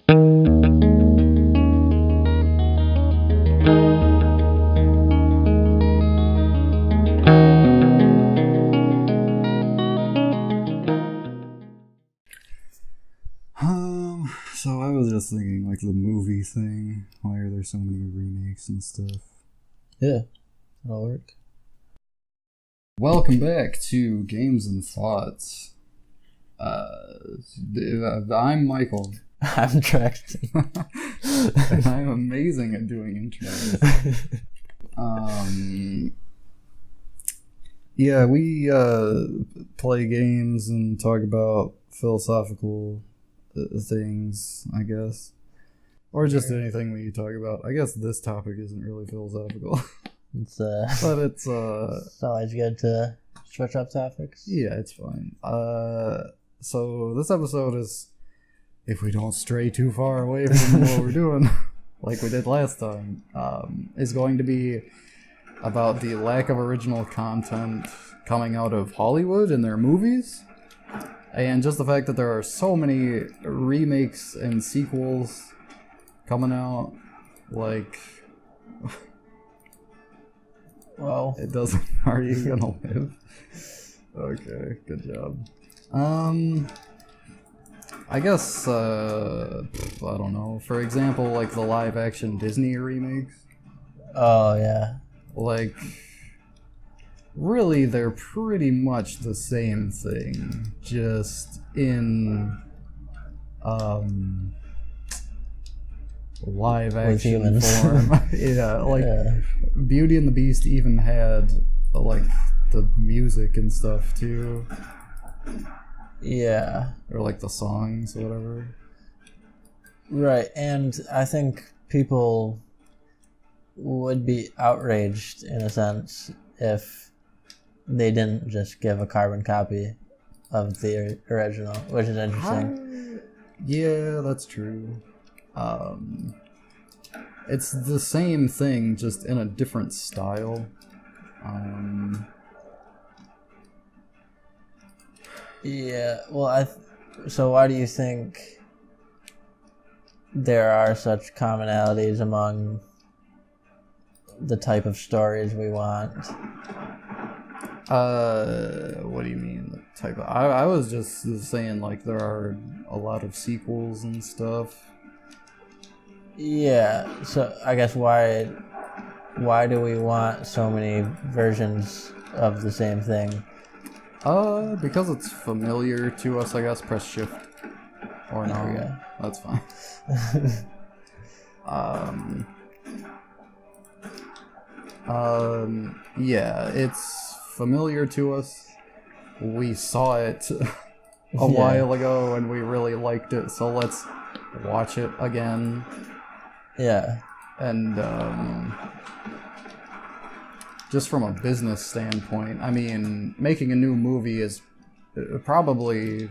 So I was just thinking, like, the movie thing. Why are there so many remakes and stuff? Yeah, that'll work. Welcome back to Games and Thoughts. I'm Michael. I'm Traxton. And I'm amazing at doing intros. Yeah, we play games and talk about philosophical things, I guess. Or just anything we talk about. I guess this topic isn't really philosophical. But it's always good to switch up topics. Yeah, it's fine. So this episode is, if we don't stray too far away from what we're doing, like we did last time, is going to be about the lack of original content coming out of Hollywood in their movies, and just the fact that there are so many remakes and sequels coming out. Like, well, it doesn't. Are you gonna live? Okay, good job. I guess I don't know. For example, like the live-action Disney remakes. Oh yeah. Like, really, they're pretty much the same thing, just in live-action form. Yeah, like Beauty and the Beast even had like the music and stuff too. Yeah. Or like the songs or whatever. Right, and I think people would be outraged in a sense if they didn't just give a carbon copy of the original, which is interesting. Yeah, that's true. It's the same thing, just in a different style. Yeah, well, so why do you think there are such commonalities among the type of stories we want? What do you mean? The type of? I was just saying, like, there are a lot of sequels and stuff. Yeah, so I guess why do we want so many versions of the same thing? Because it's familiar to us, I guess. Press shift. Or no. There we go. That's fine. Yeah, it's familiar to us. We saw it a while ago and we really liked it, so let's watch it again. Yeah. And just from a business standpoint, I mean, making a new movie is probably,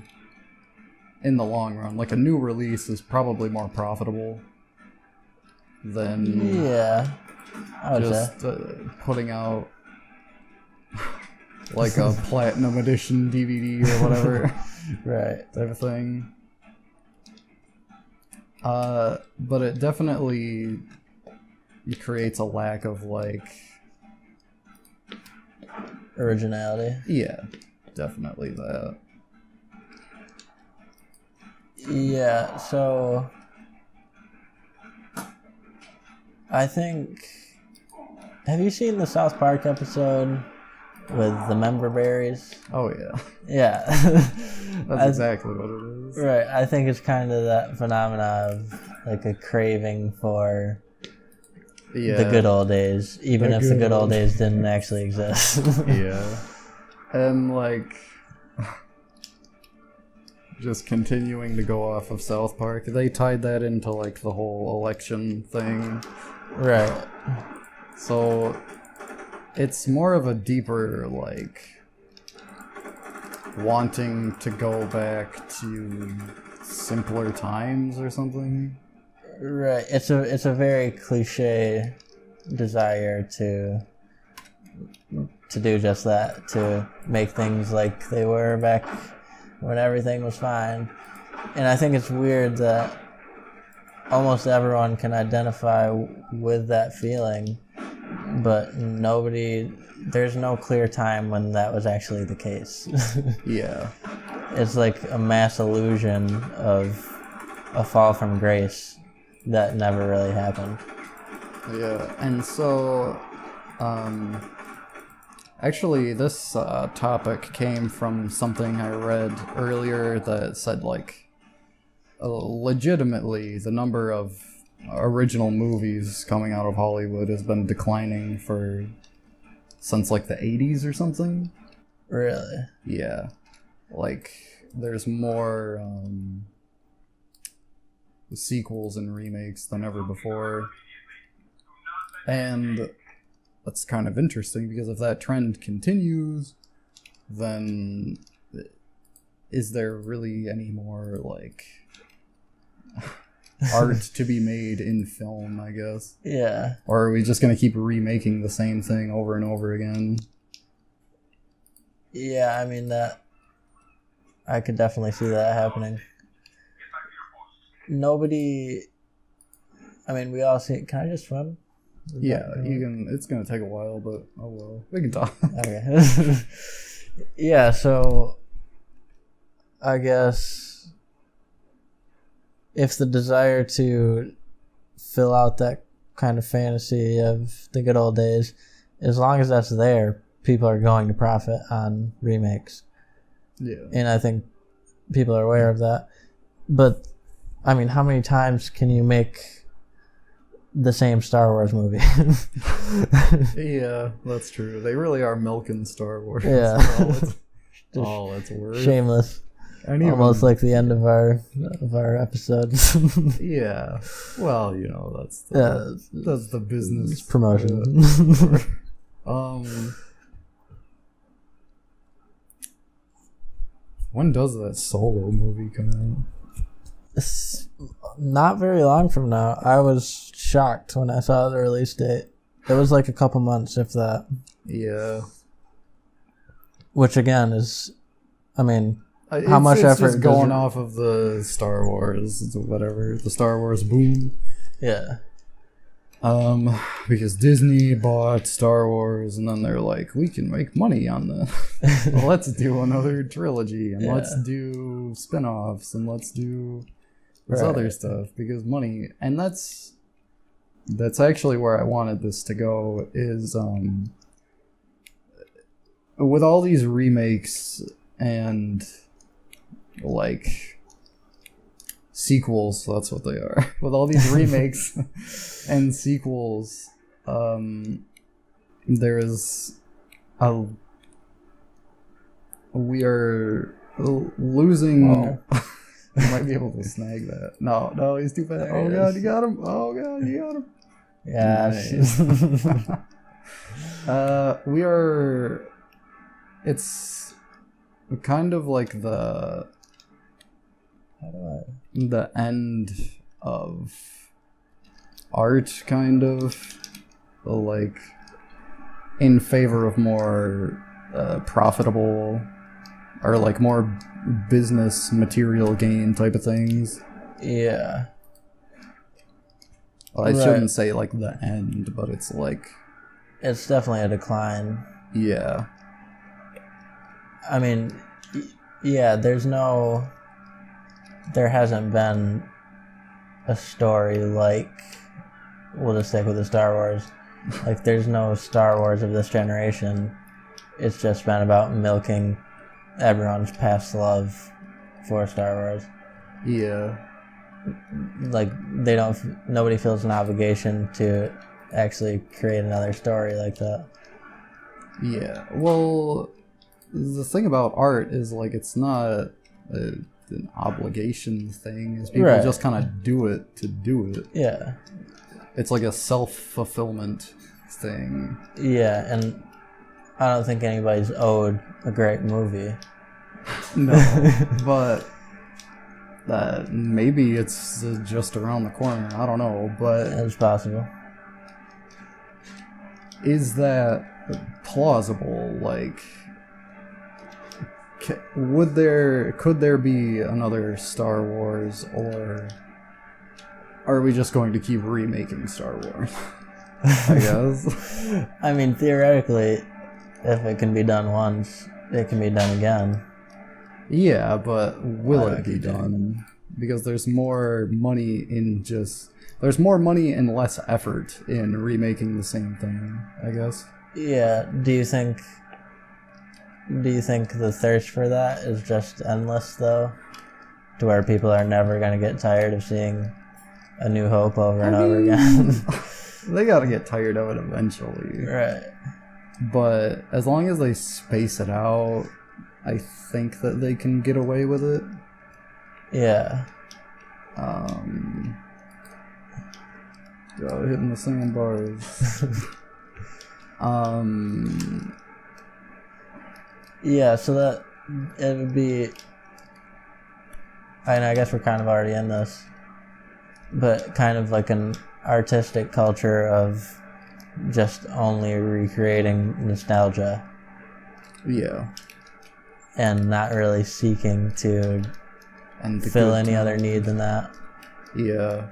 in the long run, like a new release is probably more profitable than just putting out like a platinum edition DVD or whatever. Right. Type of thing. But it definitely creates a lack of, like, originality. Yeah, definitely that. Yeah, so I think, have you seen the South Park episode with the member berries? Oh yeah. Yeah. That's exactly what it is. Right. I think it's kind of that phenomena of like a craving for the good old days, even if the good old days didn't actually exist. Yeah. And like, just continuing to go off of South Park, they tied that into like the whole election thing. Right. So it's more of a deeper, like, wanting to go back to simpler times or something. Right. It's a very cliche desire to do just that, to make things like they were back when everything was fine. And I think it's weird that almost everyone can identify with that feeling, but there's no clear time when that was actually the case. Yeah. It's like a mass illusion of a fall from grace that never really happened. Yeah, and so, actually, this topic came from something I read earlier that said, like, legitimately, the number of original movies coming out of Hollywood has been declining since, like, the 80s or something. Really? Yeah. Like, there's more sequels and remakes than ever before. And that's kind of interesting, because if that trend continues, then is there really any more, like, art to be made in film, I guess? Yeah. Or are we just going to keep remaking the same thing over and over again? Yeah, I mean, I could definitely see that happening. We all see it. Can I just swim? Yeah, you can. It's gonna take a while, but oh well, we can talk. Okay. Yeah, so I guess if the desire to fill out that kind of fantasy of the good old days, as long as that's there, people are going to profit on remakes. Yeah. And I think people are aware of that. But, I mean, how many times can you make the same Star Wars movie? Yeah, that's true. They really are milking Star Wars. Yeah. All it's worth. Shameless. Almost like the end of our episode. Yeah. Well, that's the business promotion. When does that Solo movie come out? It's not very long from now. I was shocked when I saw the release date. It was like a couple months, if that. Yeah. Which again is, how much it's effort just going off of the Star Wars, whatever, the Star Wars boom. Yeah. Because Disney bought Star Wars, and then they're like, we can make money on this. Well, let's do another trilogy, and let's do spin-offs, and let's do this other stuff, because money. And that's actually where I wanted this to go, is with all these remakes and like sequels, that's what they are. With all these remakes and sequels, there is we are losing. Oh. You might be able to snag that. No, he's too fast. Oh god, you got him. Oh god, you got him. Yeah. Nice. It's kind of like the end of art, kind of, like, in favor of more profitable, or like more business material gain type of things. Yeah. Well, I shouldn't say like the end, but it's like, it's definitely a decline. Yeah. I mean, yeah, there hasn't been a story like, we'll just stick with the Star Wars. Like, there's no Star Wars of this generation. It's just been about milking everyone's past love for Star Wars. Yeah. Like, nobody feels an obligation to actually create another story like that. Yeah. Well, the thing about art is, like, it's not an obligation thing. Is people just kind of do it to do it. Yeah. It's like a self-fulfillment thing. Yeah, and I don't think anybody's owed a great movie. No, but maybe it's just around the corner. I don't know, but it's possible. Is that plausible? Like, could there be another Star Wars, are we just going to keep remaking Star Wars? I guess. I mean, theoretically, if it can be done once, it can be done again. Yeah, but will it be done? Because there's more money in just... There's more money and less effort in remaking the same thing, I guess. Yeah, do you think the thirst for that is just endless, though? To where people are never going to get tired of seeing A New Hope over and over again? They gotta get tired of it eventually. Right. But as long as they space it out, I think that they can get away with it. Yeah. Hitting the sandbars. Yeah, so that it would be... I guess we're kind of already in this, but kind of like an artistic culture of just only recreating nostalgia. Yeah. And not really seeking to fill any other need than that. Yeah.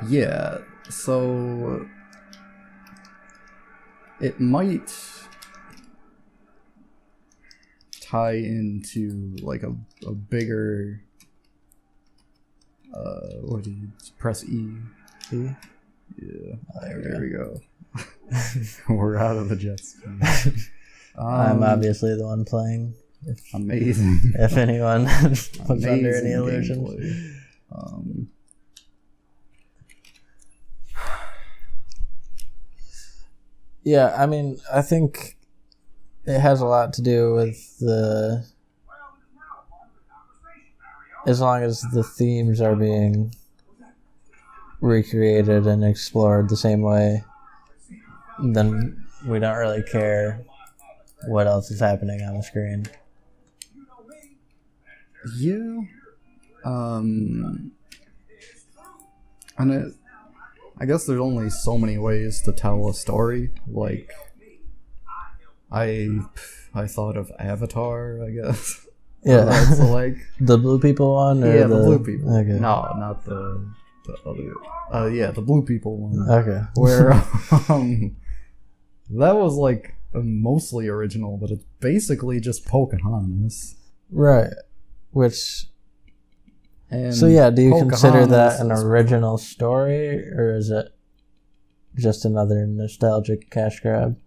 Yeah, so it might tie into like a bigger what do you press E? E? Yeah. Oh, there we go. We're out of the Jets. I'm obviously the one playing. Amazing. If anyone was under any illusion. Yeah, I mean, I think it has a lot to do with the... As long as the themes are being recreated and explored the same way, then we don't really care what else is happening on the screen. Yeah. And I guess there's only so many ways to tell a story. Like, I thought of Avatar, I guess. Yeah. That's like the blue people one? Or yeah, the blue people. Okay. No, not the other. Yeah, the blue people one. Okay. Where that was like mostly original, but it's basically just Pocahontas. Right. Which... And so yeah, do you consider that an is original story, or is it just another nostalgic cash grab?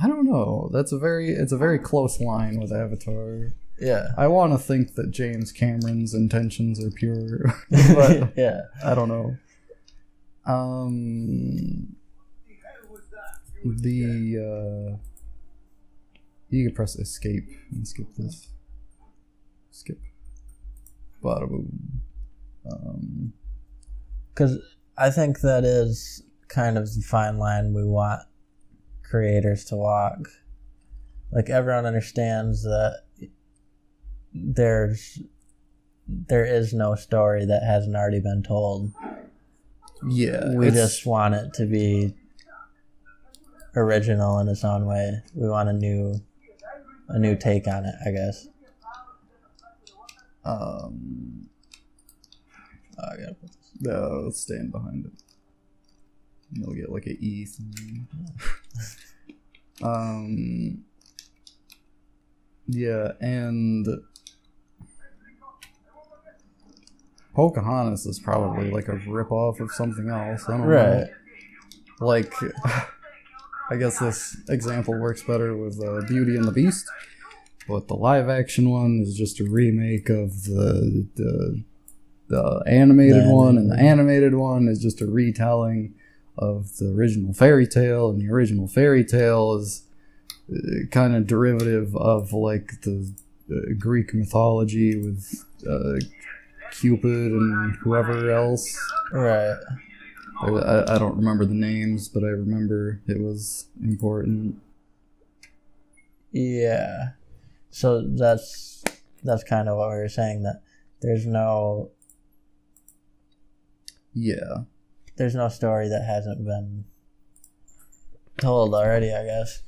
I don't know. It's a very close line with Avatar. Yeah. I want to think that James Cameron's intentions are pure, but yeah, I don't know. You can press escape and skip this. Skip. Bada boom. because I think that is kind of the fine line we want creators to walk. Like, everyone understands that there is no story that hasn't already been told. Yeah. We just want it to be original in its own way. We want a new take on it, I guess. I gotta put this. No, let's stand behind it. You'll get like an E thing. Yeah, and Pocahontas is probably like a ripoff of something else. I don't know. Like, I guess this example works better with Beauty and the Beast, but the live action one is just a remake of the animated one, and the animated one is just a retelling of the original fairy tale, and the original fairy tale is kind of derivative of like the Greek mythology with Cupid and whoever else. Right. I don't remember the names, but I remember it was important. Yeah. So that's kind of what we were saying, that there's no story that hasn't been told already, I guess.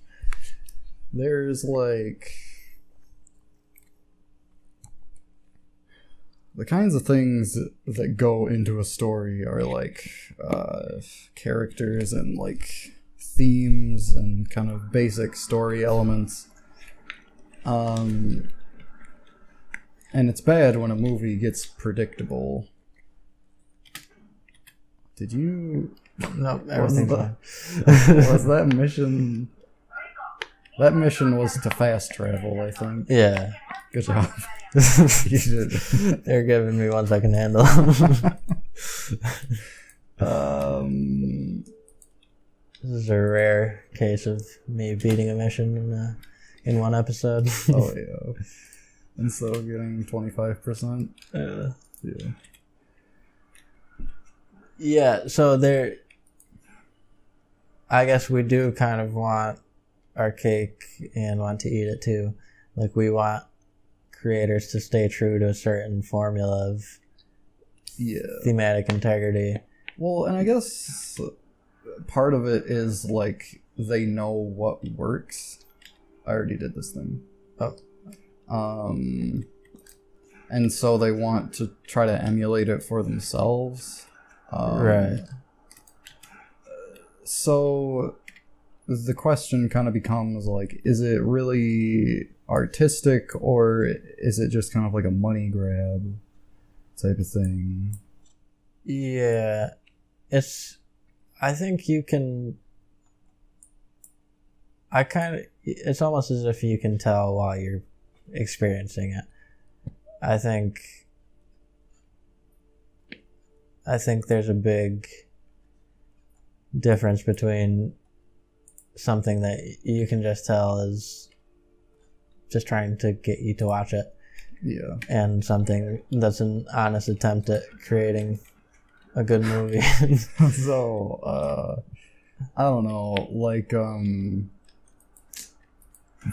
There's like the kinds of things that go into a story are like characters and like themes and kind of basic story elements. And it's bad when a movie gets predictable. Did you? No, everything's fine. Was that mission? That mission was to fast travel, I think. Yeah. Good job. You did. They're giving me 1 second to handle. This is a rare case of me beating a mission in one episode. Oh yeah. Instead of getting 25%. Yeah. Yeah, so there, I guess we do kind of want our cake and want to eat it too. Like, we want creators to stay true to a certain formula of thematic integrity. Well, and I guess part of it is like they know what works. I already did this thing. Oh. And so they want to try to emulate it for themselves. Right. So the question kind of becomes like, is it really artistic or is it just kind of like a money grab type of thing? Yeah. I think you can, it's almost as if you can tell while you're experiencing it. I think there's a big difference between something that you can just tell is just trying to get you to watch it. Yeah. And something that's an honest attempt at creating a good movie. So, I don't know, like,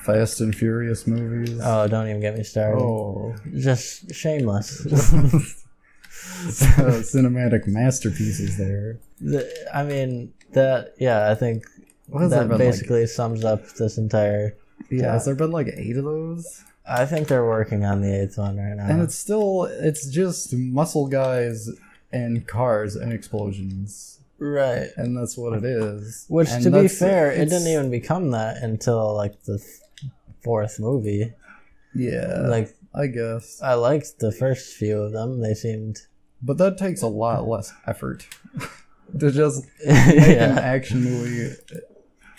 Fast and Furious movies. Oh, don't even get me started. Oh. Just shameless. Cinematic masterpieces there. I mean, I think that basically sums up this entire... Yeah, has there been like 8 of those? I think they're working on the 8th one right now. And it's just muscle guys and cars and explosions. Right. And that's what it is. Which, and to be fair, it didn't even become that until like the 4th movie. Yeah, like, I guess. I liked the first few of them. They seemed... But that takes a lot less effort to just make an action movie.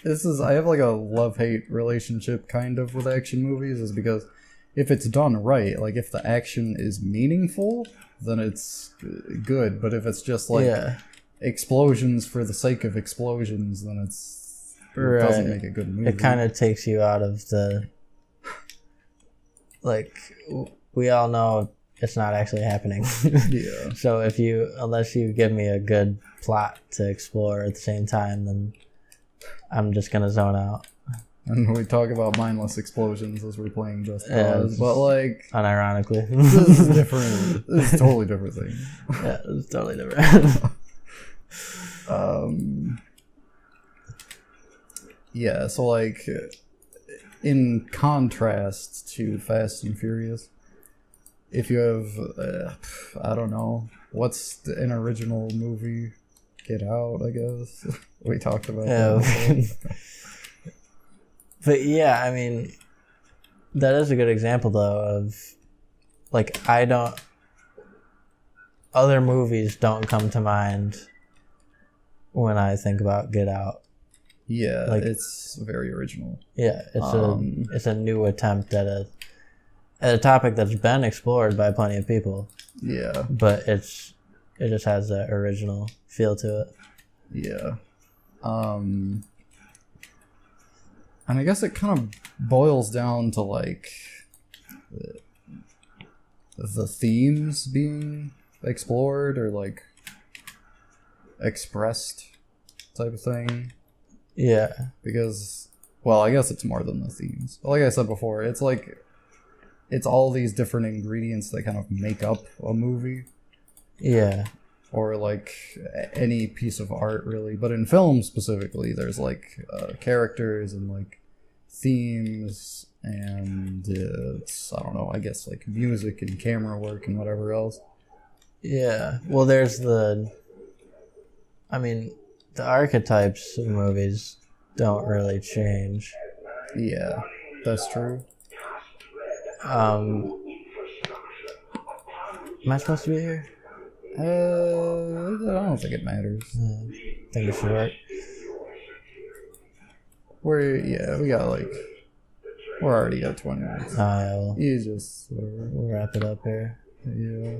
I have like a love-hate relationship kind of with action movies, is because if it's done right, like if the action is meaningful, then it's good. But if it's just like explosions for the sake of explosions, then it doesn't make a good movie. It kind of takes you out of the... Like, we all know it's not actually happening. Yeah. So unless you give me a good plot to explore at the same time, then I'm just gonna zone out. And we talk about mindless explosions as we're playing Just Cause, but like... Unironically. This is different. This is a totally different thing. Yeah, it's totally different. Yeah, so like, in contrast to Fast and Furious, if you have, I don't know, what's an original movie? Get Out, I guess. We talked about that. But yeah, I mean, that is a good example though of, like, other movies don't come to mind when I think about Get Out. Yeah, like, it's very original. Yeah, it's a new attempt at a topic that's been explored by plenty of people. Yeah, but it just has that original feel to it. Yeah, and I guess it kind of boils down to like the themes being explored or like expressed type of thing. Yeah. Because, well, I guess it's more than the themes. Like I said before, it's like, it's all these different ingredients that kind of make up a movie. Yeah. Or like any piece of art, really. But in film specifically, there's like characters and like themes and it's, I don't know, I guess like music and camera work and whatever else. Yeah. Well, there's the archetypes of movies don't really change. Yeah, that's true. Am I supposed to be here? I don't think it matters. I think it should work. We're already at 20 minutes. Yeah, well, You just, whatever. we'll wrap it up here. Yeah.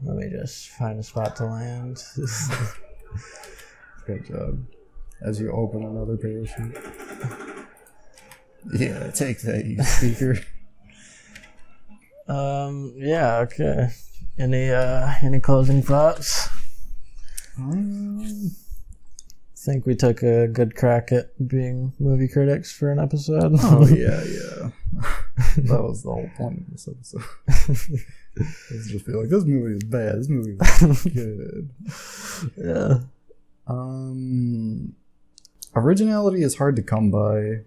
Let me just find a spot to land. Good job. As you open another parachute. Yeah, take that, you speaker. Yeah, okay. Any closing thoughts? Think we took a good crack at being movie critics for an episode? Oh, yeah. That was the whole point of this episode. Let's just be like, this movie is bad. This movie is good. Yeah. Originality is hard to come by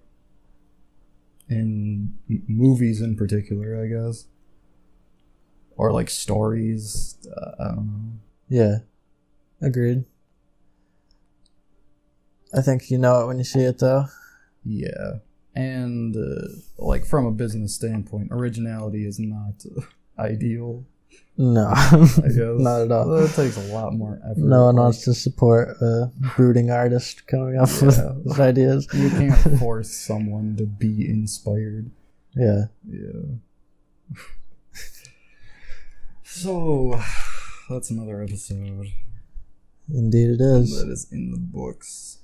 in movies in particular, I guess. Or like stories. I don't know. Yeah. Agreed. I think you know it when you see it, though. Yeah. And like from a business standpoint, originality is not ideal. No. I guess. Not at all. It takes a lot more effort. No one wants to support a brooding artist coming up with ideas. You can't force someone to be inspired. Yeah. Yeah. So, that's another episode. Indeed it is. That is in the books.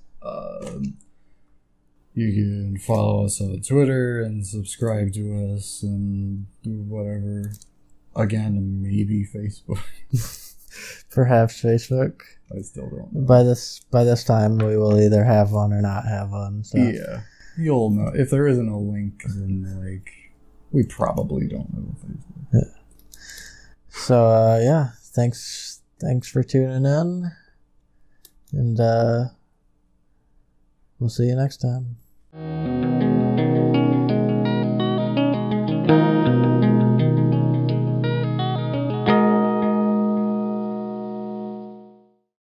You can follow us on Twitter and subscribe to us and do whatever. Again, maybe Facebook. Perhaps Facebook. I still don't know. By this time, we will either have one or not have one. So. Yeah. You'll know. If there isn't a link, then, like, we probably don't have a Facebook. Yeah. So, yeah. Thanks for tuning in. And, we'll see you next time.